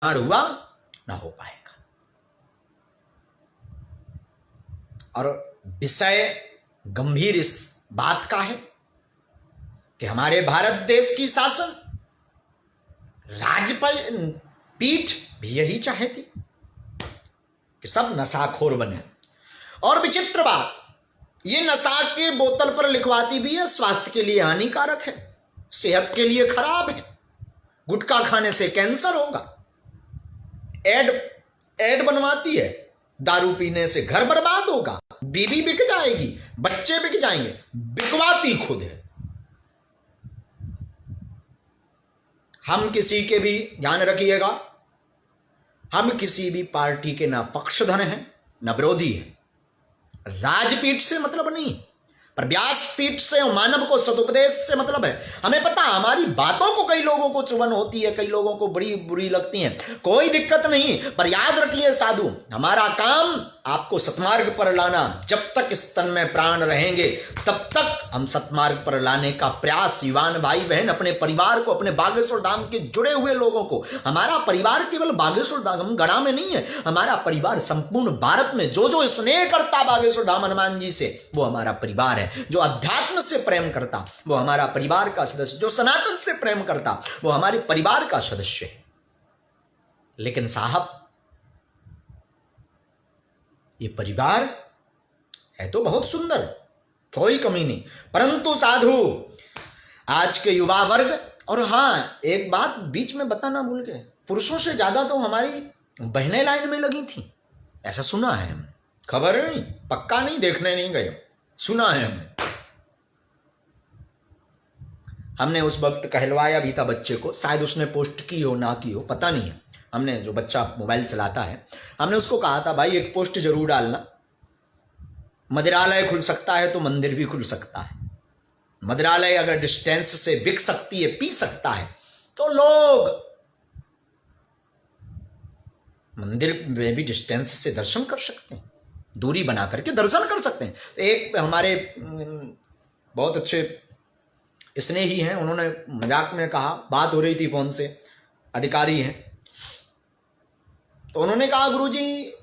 हुआ ना हो पाएगा। और विषय गंभीर इस बात का है कि हमारे भारत देश की शासन राजपीठ भी यही चाहती कि सब नशाखोर बने। और विचित्र बात, ये नशा के बोतल पर लिखवाती भी है स्वास्थ्य के लिए हानिकारक है, सेहत के लिए खराब है, गुटखा खाने से कैंसर होगा। एड बनवाती है, दारू पीने से घर बर्बाद होगा, बीवी बिक जाएगी, बच्चे बिक जाएंगे, बिकवाती खुद है। हम किसी के भी, ध्यान रखिएगा, हम किसी भी पार्टी के ना पक्षधर हैं ना विरोधी है। राजपीठ से मतलब नहीं, पर व्यासपीठ से और मानव को सदुपदेश से मतलब है। हमें पता, हमारी बातों को कई लोगों को चुभन होती है, कई लोगों को बड़ी बुरी लगती है, कोई दिक्कत नहीं, पर याद रखिए साधु, हमारा काम आपको सतमार्ग पर लाना। जब तक इस तन में प्राण रहेंगे तब तक हम सतमार्ग पर लाने का प्रयास, युवान भाई बहन, अपने परिवार को, अपने बागेश्वर धाम के जुड़े हुए लोगों को, हमारा परिवार केवल बागेश्वर धाम गढ़ा में नहीं है, हमारा परिवार संपूर्ण भारत में जो जो स्नेह करता बागेश्वर धाम हनुमान जी से, वो हमारा परिवार है। जो अध्यात्म से प्रेम करता वो हमारा परिवार का सदस्य, जो सनातन से प्रेम करता वो हमारे परिवार का सदस्य है। लेकिन साहब, ये परिवार है तो बहुत सुंदर, कोई कमी नहीं, परंतु साधु आज के युवा वर्ग, और हाँ एक बात बीच में बताना भूल गए, पुरुषों से ज्यादा तो हमारी बहनें लाइन में लगी थी, ऐसा सुना है। खबर नहीं, पक्का नहीं, देखने नहीं गए, सुना है हमने उस वक्त कहलवाया भी था बच्चे को, शायद उसने पोस्ट की हो ना की हो पता नहीं है। हमने, जो बच्चा मोबाइल चलाता है, हमने उसको कहा था भाई एक पोस्ट जरूर डालना, मदिरालय खुल सकता है तो मंदिर भी खुल सकता है। मदिरालय अगर डिस्टेंस से बिक सकती है, पी सकता है, तो लोग मंदिर में भी डिस्टेंस से दर्शन कर सकते हैं, दूरी बना करके दर्शन कर सकते हैं। एक हमारे बहुत अच्छे स्नेही हैं, उन्होंने मजाक में कहा, बात हो रही थी फोन से, अधिकारी हैं, तो उन्होंने कहा गुरुजी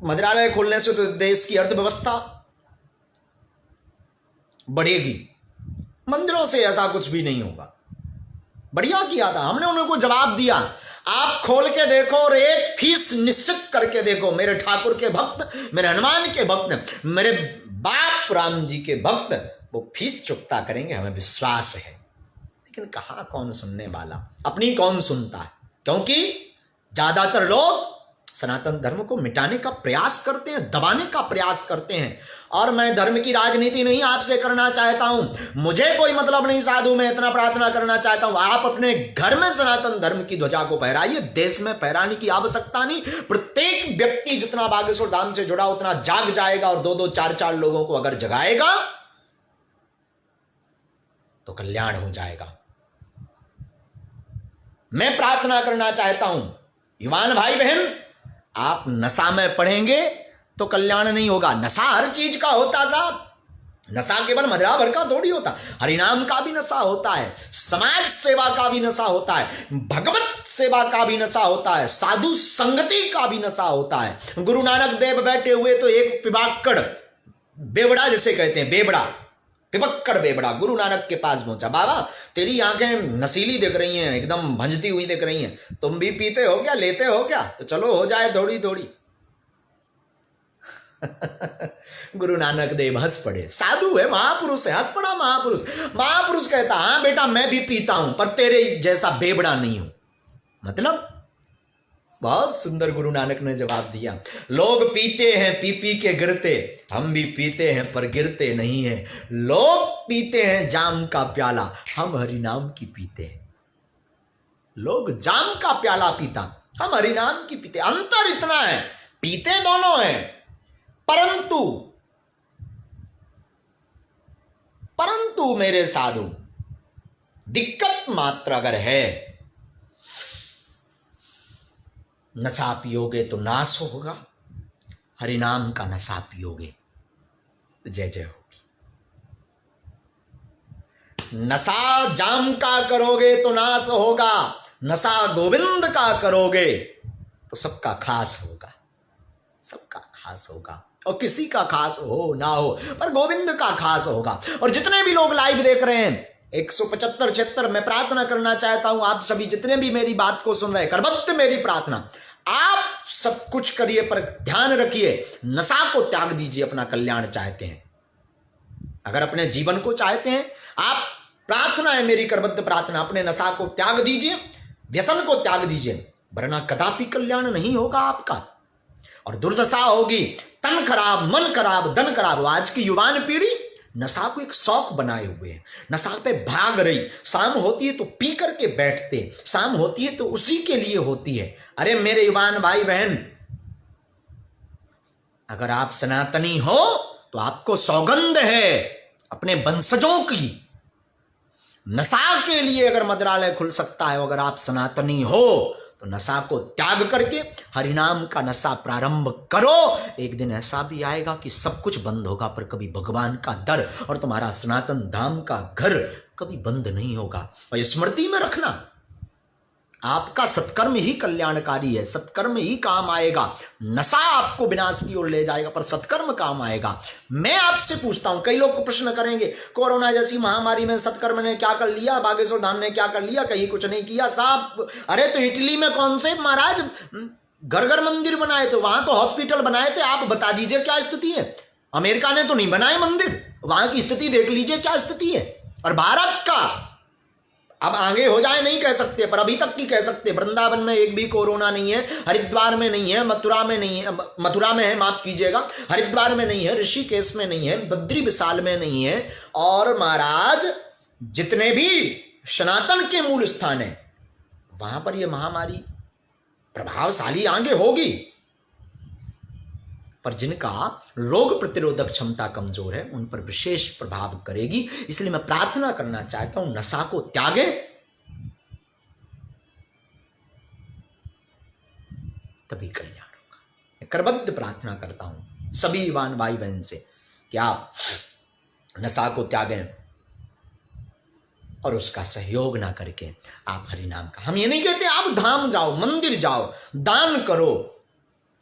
मदिरालय खोलने से तो देश की अर्थव्यवस्था बढ़ेगी, मंदिरों से ऐसा कुछ भी नहीं होगा। बढ़िया किया था। हमने उनको जवाब दिया, आप खोल के देखो और एक फीस निश्चित करके देखो, मेरे ठाकुर के भक्त, मेरे हनुमान के भक्त, मेरे बाप राम जी के भक्त वो फीस चुकता करेंगे, हमें विश्वास है। लेकिन कहाँ कौन सुनने वाला, अपनी कौन सुनता है, क्योंकि ज्यादातर लोग सनातन धर्म को मिटाने का प्रयास करते हैं, दबाने का प्रयास करते हैं। और मैं धर्म की राजनीति नहीं आपसे करना चाहता हूं, मुझे कोई मतलब नहीं साधु, मैं इतना प्रार्थना करना चाहता हूं, आप अपने घर में सनातन धर्म की ध्वजा को फहराइए, देश में फहराने की आवश्यकता नहीं। प्रत्येक व्यक्ति जितना बागेश्वर धाम से जुड़ा उतना जाग जाएगा, और दो दो चार चार लोगों को अगर जगाएगा तो कल्याण हो जाएगा। मैं प्रार्थना करना चाहता हूं, युवान भाई बहन, आप नशा में पढ़ेंगे तो कल्याण नहीं होगा। नशा हर चीज का होता साहब, नशा केवल मदिरा भर का थोड़ी होता, हरिनाम का भी नशा होता है, समाज सेवा का भी नशा होता है, भगवत सेवा का भी नशा होता है, साधु संगति का भी नशा होता है। गुरु नानक देव बैठे हुए तो एक पिबाक्कड़ बेवड़ा जिसे कहते हैं, बेवड़ा, पिपक्कड़ बेवड़ा गुरु नानक के पास पहुंचा, बाबा तेरी आंखें नशीली दिख रही हैं, एकदम भंजती हुई दिख रही हैं, तुम भी पीते हो क्या, लेते हो क्या, तो चलो हो जाए थोड़ी थोड़ी। गुरु नानक देव हंस पड़े, साधु है, महापुरुष है, हंस पड़ा महापुरुष। महापुरुष कहता, हाँ बेटा मैं भी पीता हूं, पर तेरे जैसा बेवड़ा नहीं हूं। मतलब बहुत सुंदर गुरु नानक ने जवाब दिया, लोग पीते हैं पी पी के गिरते, हम भी पीते हैं पर गिरते नहीं हैं। लोग पीते हैं जाम का प्याला, हम हरिनाम की पीते हैं। लोग जाम का प्याला पीता, हम हरिनाम की पीते। अंतर इतना है, पीते दोनों हैं, परंतु मेरे साधु दिक्कत मात्र अगर है, नशा पियोगे तो नाश होगा, हरिनाम का नशा पियोगे तो जय जय होगी। नशा जाम का करोगे तो नाश होगा, नशा गोविंद का करोगे तो सबका खास होगा, सबका खास होगा, और किसी का खास हो ना हो पर गोविंद का खास होगा। और जितने भी लोग लाइव देख रहे हैं 175 76, मैं प्रार्थना करना चाहता हूं आप सभी जितने भी मेरी बात को सुन रहे हैं, करबद्ध मेरी प्रार्थना, आप सब कुछ करिए पर ध्यान रखिए, नशा को त्याग दीजिए। अपना कल्याण चाहते हैं, अगर अपने जीवन को चाहते हैं, आप प्रार्थना है मेरी करबद्ध प्रार्थना, अपने नशा को त्याग दीजिए, व्यसन को त्याग दीजिए, वरना कदापि कल्याण नहीं होगा आपका और दुर्दशा होगी। तन खराब, मन खराब, धन खराब। आज की युवान पीढ़ी नशा को एक शौक बनाए हुए है, नशा पे भाग रही, शाम होती है तो पी करके बैठते, शाम होती है तो उसी के लिए होती है। अरे मेरे युवान भाई बहन, अगर आप सनातनी हो तो आपको सौगंध है अपने वंशजों की। नशा के लिए अगर मंत्रालय खुल सकता है, अगर आप सनातनी हो तो नशा को त्याग करके हरिनाम का नशा प्रारंभ करो। एक दिन ऐसा भी आएगा कि सब कुछ बंद होगा पर कभी भगवान का दर और तुम्हारा सनातन धाम का घर कभी बंद नहीं होगा। और स्मृति में रखना, आपका सत्कर्म ही कल्याणकारी है, सत्कर्म ही काम आएगा। नशा आपको विनाश की ओर ले जाएगा पर सत्कर्म काम आएगा। मैं आपसे पूछता हूं, कई लोग को प्रश्न करेंगे कोरोना जैसी महामारी में सत्कर्म ने क्या कर लिया, बागेश्वर धाम ने क्या कर लिया, कहीं कुछ नहीं किया साहब। अरे तो इटली में कौन से महाराज घर घर मंदिर बनाए थे, वहां तो हॉस्पिटल बनाए थे, आप बता दीजिए क्या स्थिति है। अमेरिका ने तो नहीं बनाए मंदिर, वहां की स्थिति देख लीजिए क्या स्थिति है। और भारत का अब आगे हो जाए नहीं कह सकते पर अभी तक की कह सकते, वृंदावन में एक भी कोरोना नहीं है, हरिद्वार में नहीं है, मथुरा में नहीं है, मथुरा में है माफ कीजिएगा, हरिद्वार में नहीं है, ऋषिकेश में नहीं है, बद्री विशाल में नहीं है। और महाराज जितने भी सनातन के मूल स्थान है वहां पर यह महामारी प्रभावशाली आगे होगी, पर जिनका रोग प्रतिरोधक क्षमता कमजोर है उन पर विशेष प्रभाव करेगी। इसलिए मैं प्रार्थना करना चाहता हूं नशा को त्यागे, तभी कल्याण होगा। मैं करबद्ध प्रार्थना करता हूं सभी युवान भाई बहन से कि आप नशा को त्यागें और उसका सहयोग ना करके आप हरिनाम का, हम ये नहीं कहते आप धाम जाओ, मंदिर जाओ, दान करो,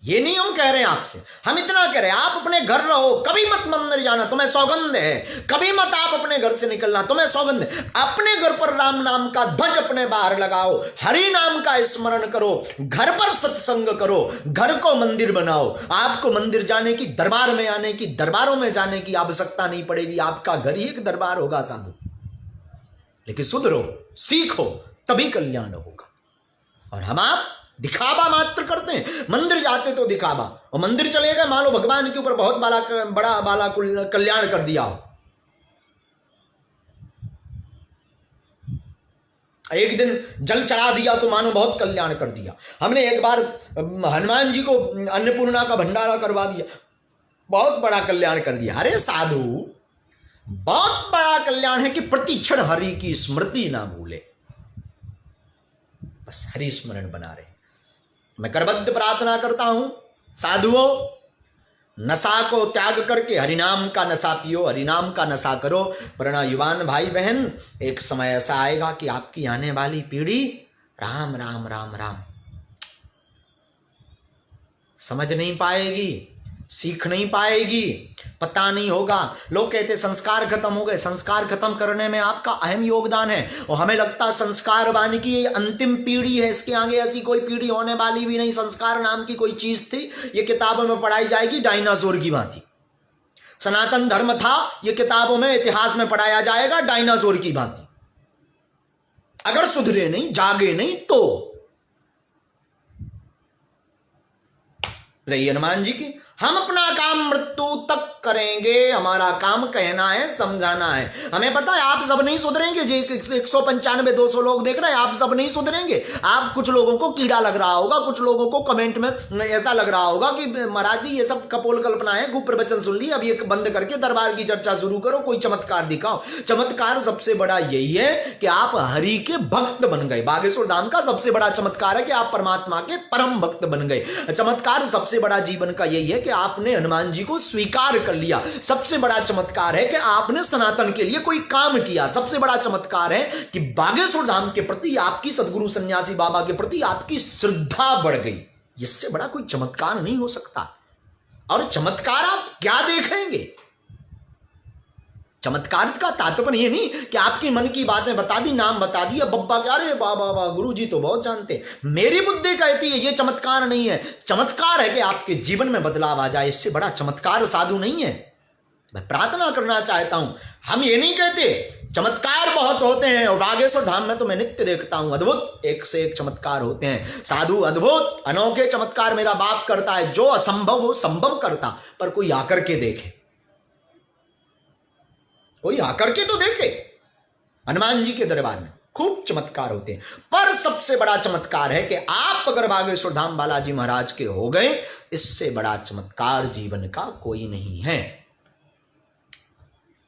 ये नहीं हम कह रहे हैं आपसे, हम इतना कह रहे हैं आप अपने घर रहो, कभी मत मंदिर जाना, तुम्हें सौगंध है, कभी मत आप अपने घर से निकलना, तुम्हें सौगंध है। अपने घर पर राम नाम का ध्वज अपने बाहर लगाओ, हरि नाम का स्मरण करो, घर पर सत्संग करो, घर को मंदिर बनाओ। आपको मंदिर जाने की, दरबार में आने की, दरबारों में जाने की आवश्यकता नहीं पड़ेगी, आपका घर ही एक दरबार होगा साधु। लेकिन सुधरो, सीखो, तभी कल्याण होगा। और हम आप दिखावा मात्र करते हैं, मंदिर जाते तो दिखावा, और मंदिर चले गए मान लो भगवान के ऊपर बहुत बड़ा बाला कल्याण कर दिया। एक दिन जल चढ़ा दिया तो मानो बहुत कल्याण कर दिया। हमने एक बार हनुमान जी को अन्नपूर्णा का भंडारा करवा दिया, बहुत बड़ा कल्याण कर दिया। अरे साधु, बहुत बड़ा कल्याण है कि प्रतिक्षण हरि की स्मृति ना भूले, बस हरि स्मरण बना रहे। मैं करबद्ध प्रार्थना करता हूं साधुओं, नशा को त्याग करके हरिनाम का नशा पियो, हरिनाम का नशा करो, वरना युवान भाई बहन एक समय ऐसा आएगा कि आपकी आने वाली पीढ़ी राम राम राम राम समझ नहीं पाएगी, सीख नहीं पाएगी, पता नहीं होगा। लोग कहते संस्कार खत्म हो गए, संस्कार खत्म करने में आपका अहम योगदान है। और हमें लगता संस्कार वानी की ये अंतिम पीढ़ी है, इसके आगे ऐसी कोई पीढ़ी होने वाली भी नहीं। संस्कार नाम की कोई चीज थी, ये किताबों में पढ़ाई जाएगी डायनासोर की भांति। सनातन धर्म था, ये किताबों में, इतिहास में पढ़ाया जाएगा डायनासोर की भांति। अगर सुधरे नहीं, जागे नहीं तो रही हनुमान जी की, हम अपना काम मृत्यु तक करेंगे। हमारा काम कहना है, समझाना है। हमें पता है आप सब नहीं सुधरेंगे, जी 195 200 लोग देख रहे हैं, आप सब नहीं सुधरेंगे। आप कुछ लोगों को कीड़ा लग रहा होगा, कुछ लोगों को कमेंट में ऐसा लग रहा होगा कि महाराज जी ये सब कपोल कल्पना है, खूब प्रवचन सुन ली, अब ये बंद करके दरबार की चर्चा शुरू करो, कोई चमत्कार दिखाओ। चमत्कार सबसे बड़ा यही है कि आप हरि के भक्त बन गए। बागेश्वर धाम का सबसे बड़ा चमत्कार है कि आप परमात्मा के परम भक्त बन गए। चमत्कार सबसे बड़ा जीवन का यही है कि आपने हनुमान जी को स्वीकार कर लिया। सबसे बड़ा चमत्कार है कि आपने सनातन के लिए कोई काम किया। सबसे बड़ा चमत्कार है कि बागेश्वर धाम के प्रति आपकी, सदगुरु सन्यासी बाबा के प्रति आपकी श्रद्धा बढ़ गई। इससे बड़ा कोई चमत्कार नहीं हो सकता। और चमत्कार आप क्या देखेंगे? चमत्कार का तात्पर्य ये नहीं कि आपकी मन की बातें बता दी, नाम बता दिया, बब्बा क्या रे बाबा गुरु जी तो बहुत जानते। मेरी बुद्धि कहती है ये चमत्कार नहीं है। चमत्कार है कि आपके जीवन में बदलाव आ जाए। इससे बड़ा चमत्कार साधु नहीं है। मैं प्रार्थना करना चाहता हूं, हम ये नहीं कहते चमत्कार बहुत होते हैं, और बागेश्वर धाम में तो मैं नित्य देखता हूं अद्भुत, एक से एक चमत्कार होते हैं। साधु अद्भुत अनोखे चमत्कार मेरा बाप करता है, जो असंभव हो संभव करता। पर कोई आकर के देखे, कोई आकर के तो देखे। हनुमान जी के दरबार में खूब चमत्कार होते हैं, पर सबसे बड़ा चमत्कार है कि आप अगर बागेश्वर धाम बालाजी महाराज के हो गए, इससे बड़ा चमत्कार जीवन का कोई नहीं है।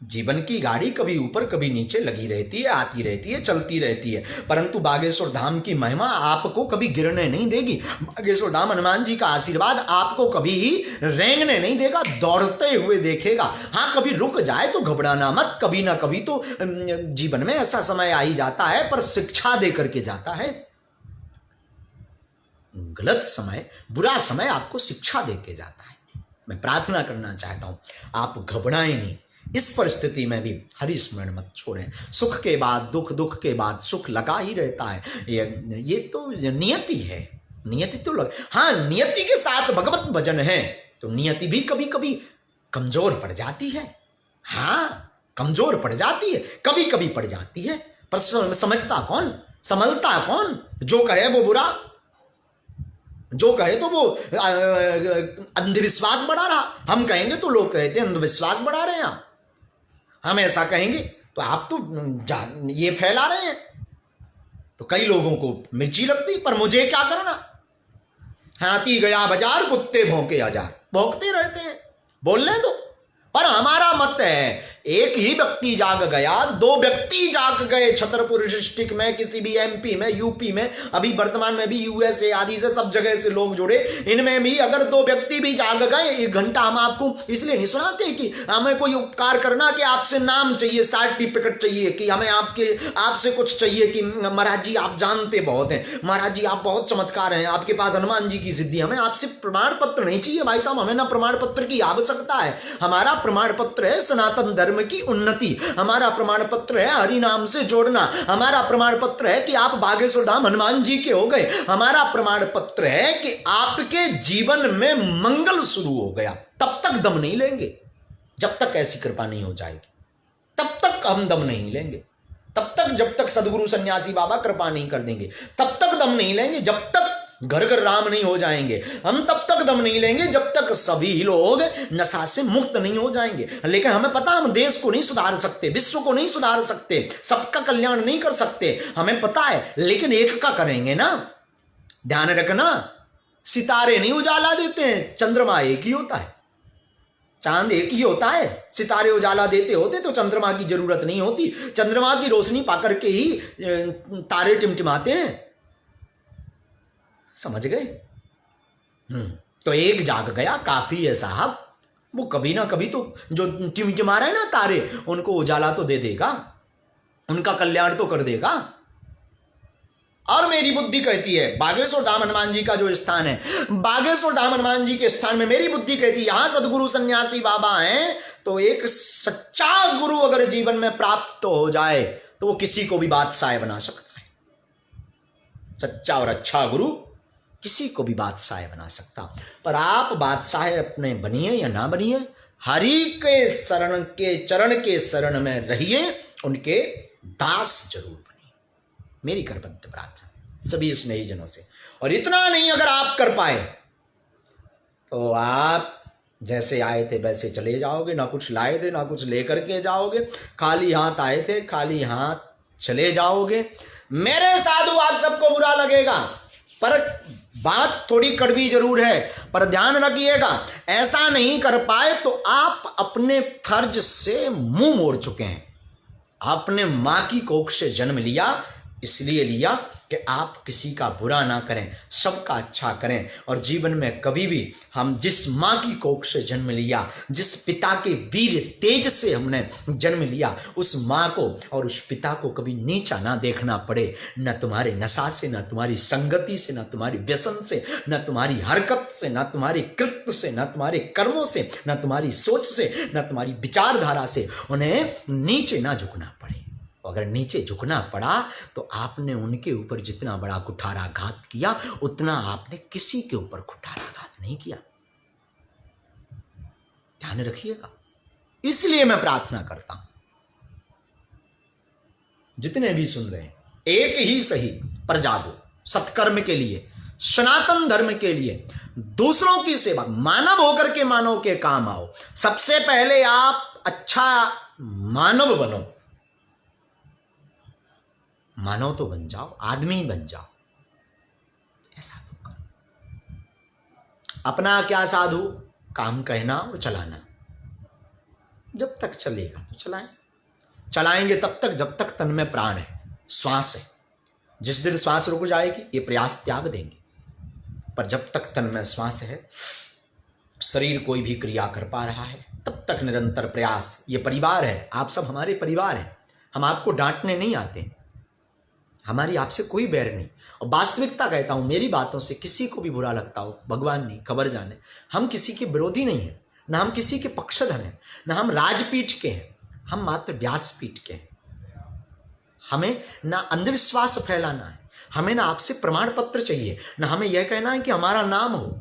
जीवन की गाड़ी कभी ऊपर कभी नीचे लगी रहती है, आती रहती है, चलती रहती है, परंतु बागेश्वर धाम की महिमा आपको कभी गिरने नहीं देगी। बागेश्वर धाम हनुमान जी का आशीर्वाद आपको कभी रेंगने नहीं देगा, दौड़ते हुए देखेगा। हाँ, कभी रुक जाए तो घबराना मत, कभी ना कभी तो जीवन में ऐसा समय आ ही जाता है, पर शिक्षा दे करके जाता है। गलत समय, बुरा समय आपको शिक्षा दे के जाता है। मैं प्रार्थना करना चाहता हूं, आप घबराएं नहीं। इस परिस्थिति में भी हरि स्मरण मत छोड़ें। सुख के बाद दुख, दुख के बाद सुख लगा ही रहता है। ये तो नियति है, नियति तो हाँ, नियति के साथ भगवत भजन है तो नियति भी कभी कभी कमजोर पड़ जाती है। हाँ, कमजोर पड़ जाती है, कभी कभी पड़ जाती है, पर समझता कौन, संभलता कौन? जो कहे वो बुरा, जो कहे तो वो अंधविश्वास बढ़ा रहा। हम कहेंगे तो लोग कहते हैं अंधविश्वास बढ़ा रहे हैं आप। हम ऐसा कहेंगे तो आप तो ये फैला रहे हैं। तो कई लोगों को मिर्ची लगती, पर मुझे क्या करना? हाथी गया बाजार, कुत्ते भौंके हजार, भौंकते रहते हैं, बोलने दो। पर हमारा मत है, एक ही व्यक्ति जाग गया, दो व्यक्ति जाग गए। छतरपुर डिस्ट्रिक्ट में, किसी भी एमपी में, यूपी में, अभी वर्तमान में भी यूएसए आदि से सब जगह से लोग जुड़े, इनमें भी अगर दो व्यक्ति भी जाग गए, 1 घंटा हम आपको इसलिए नहीं सुनाते कि हमें कोई उपकार करना, कि आपसे नाम चाहिए, सर्टिफिकेट चाहिए, कि हमें आपसे कुछ चाहिए कि महाराज जी आप जानते बहुत हैं, महाराज जी आप बहुत चमत्कार हैं, आपके पास हनुमान जी की सिद्धि। हमें आपसे प्रमाण पत्र नहीं चाहिए भाई साहब, हमें ना प्रमाण पत्र की आवश्यकता है। हमारा प्रमाण पत्र है सनातन धर्म की उन्नति, हमारा प्रमाण पत्र है हरि नाम से जोड़ना, हमारा प्रमाण पत्र है कि आप बागेश्वर धाम हनुमान जी के हो गए, हमारा प्रमाण पत्र है कि आपके जीवन में मंगल शुरू हो गया। तब तक दम नहीं लेंगे जब तक ऐसी कृपा नहीं हो जाएगी, तब तक हम दम नहीं लेंगे। तब तक, जब तक सदगुरु सन्यासी बाबा कृपा नहीं कर देंगे, तब तक दम नहीं लेंगे। जब तक घर घर राम नहीं हो जाएंगे, हम तब तक दम नहीं लेंगे जब तक सभी लोग नशा से मुक्त नहीं हो जाएंगे। लेकिन हमें पता, हम देश को नहीं सुधार सकते, विश्व को नहीं सुधार सकते, सबका कल्याण नहीं कर सकते, हमें पता है, लेकिन एक का करेंगे ना। ध्यान रखना, सितारे नहीं उजाला देते हैं, चंद्रमा एक ही होता है, चांद एक ही होता है। सितारे उजाला देते होते तो चंद्रमा की जरूरत नहीं होती, चंद्रमा की रोशनी पाकर के ही तारे टिमटिमाते हैं। समझ गए? तो एक जाग गया काफी है साहब, वो कभी ना कभी तो जो टिमटिमा रहे हैं ना तारे, उनको उजाला तो दे देगा, उनका कल्याण तो कर देगा। और मेरी बुद्धि कहती है, बागेश्वर धाम हनुमान जी का जो स्थान है, बागेश्वर धाम हनुमान जी के स्थान में मेरी बुद्धि कहती है यहां सदगुरु सन्यासी बाबा हैं, तो एक सच्चा गुरु अगर जीवन में प्राप्त हो जाए तो वो किसी को भी बादशाह बना सकता है। सच्चा और अच्छा गुरु किसी को भी बादशाह बना सकता। पर आप बादशाह अपने बनिए या ना बनिए, हरि के शरण के चरण के शरण में रहिए, उनके दास जरूर बनिए। मेरी करबद्ध प्रार्थना सभी स्नेहीजनों से। और इतना नहीं अगर आप कर पाए तो आप जैसे आए थे वैसे चले जाओगे, ना कुछ लाए थे ना कुछ लेकर के जाओगे, खाली हाथ आए थे खाली हाथ चले जाओगे। मेरे साधु आप सबको बुरा लगेगा, पर बात थोड़ी कड़वी जरूर है, पर ध्यान रखिएगा, ऐसा नहीं कर पाए तो आप अपने फर्ज से मुंह मोड़ चुके हैं। आपने मां की कोख से जन्म लिया, इसलिए लिया कि आप किसी का बुरा ना करें, सबका अच्छा करें। और जीवन में कभी भी हम जिस माँ की कोख से जन्म लिया, जिस पिता के वीर तेज से हमने जन्म लिया, उस माँ को और उस पिता को कभी नीचा ना देखना पड़े। न तुम्हारे नशा से, न तुम्हारी संगति से, न तुम्हारी व्यसन से, न तुम्हारी हरकत से, न तुम्हारे कृत्य से, न तुम्हारे कर्मों से, न तुम्हारी सोच से, न तुम्हारी विचारधारा से उन्हें नीचे ना झुकना पड़े। अगर नीचे झुकना पड़ा तो आपने उनके ऊपर जितना बड़ा कुठाराघात किया, उतना आपने किसी के ऊपर कुठाराघात नहीं किया। ध्यान रखिएगा। इसलिए मैं प्रार्थना करता हूं, जितने भी सुन रहे हैं, एक ही सही पर जागो, सत्कर्म के लिए, सनातन धर्म के लिए, दूसरों की सेवा, मानव होकर के मानव के काम आओ। सबसे पहले आप अच्छा मानव बनो। मानव तो बन जाओ, आदमी बन जाओ। ऐसा तो करो। अपना क्या साधु, काम कहना और चलाना। जब तक चलेगा तो चलाएं, चलाएंगे तब तक जब तक तन में प्राण है, श्वास है। जिस दिन श्वास रुक जाएगी ये प्रयास त्याग देंगे, पर जब तक तन में श्वास है, शरीर कोई भी क्रिया कर पा रहा है, तब तक निरंतर प्रयास। ये परिवार है, आप सब हमारे परिवार हैं। हम आपको डांटने नहीं आते, हमारी आपसे कोई बैर नहीं। और वास्तविकता कहता हूं, मेरी बातों से किसी को भी बुरा लगता हो, भगवान नहीं खबर जाने, हम किसी के विरोधी नहीं हैं, ना हम किसी के पक्षधर हैं, ना हम राजपीठ के हैं, हम मात्र व्यासपीठ के हैं। हमें ना अंधविश्वास फैलाना है, हमें ना आपसे प्रमाण पत्र चाहिए, ना हमें यह कहना है कि हमारा नाम हो।